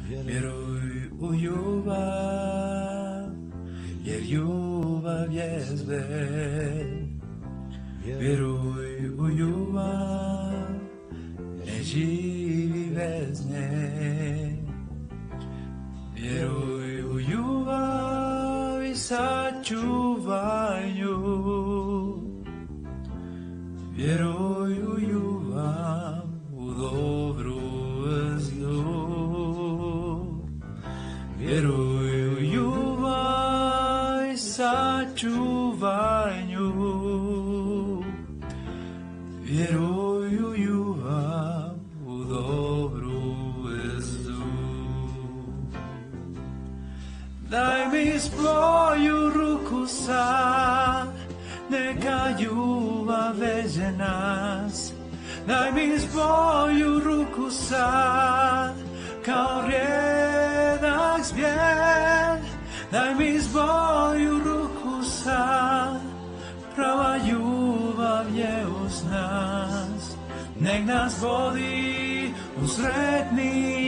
Vjeruj u ljubav, jer ljubav je sve. Vjeruj u ljubav, ne živi bez nje. Vjeruj u ljubav i sačuvaj nju. Vjeruj u ljubav, u dobru zlu. Vjeruj u ljubav i sačuvaj nju. Vjeruj u ljubav, u dobru zlu. Daj mi svoju ruku sad, neka ljubav veže nas. Daj mi svoju ruku sad, kao rijedak zvjer. Daj mi svoju ruku sad, prava ljubav je uz nas. Nek nas vodi u sretni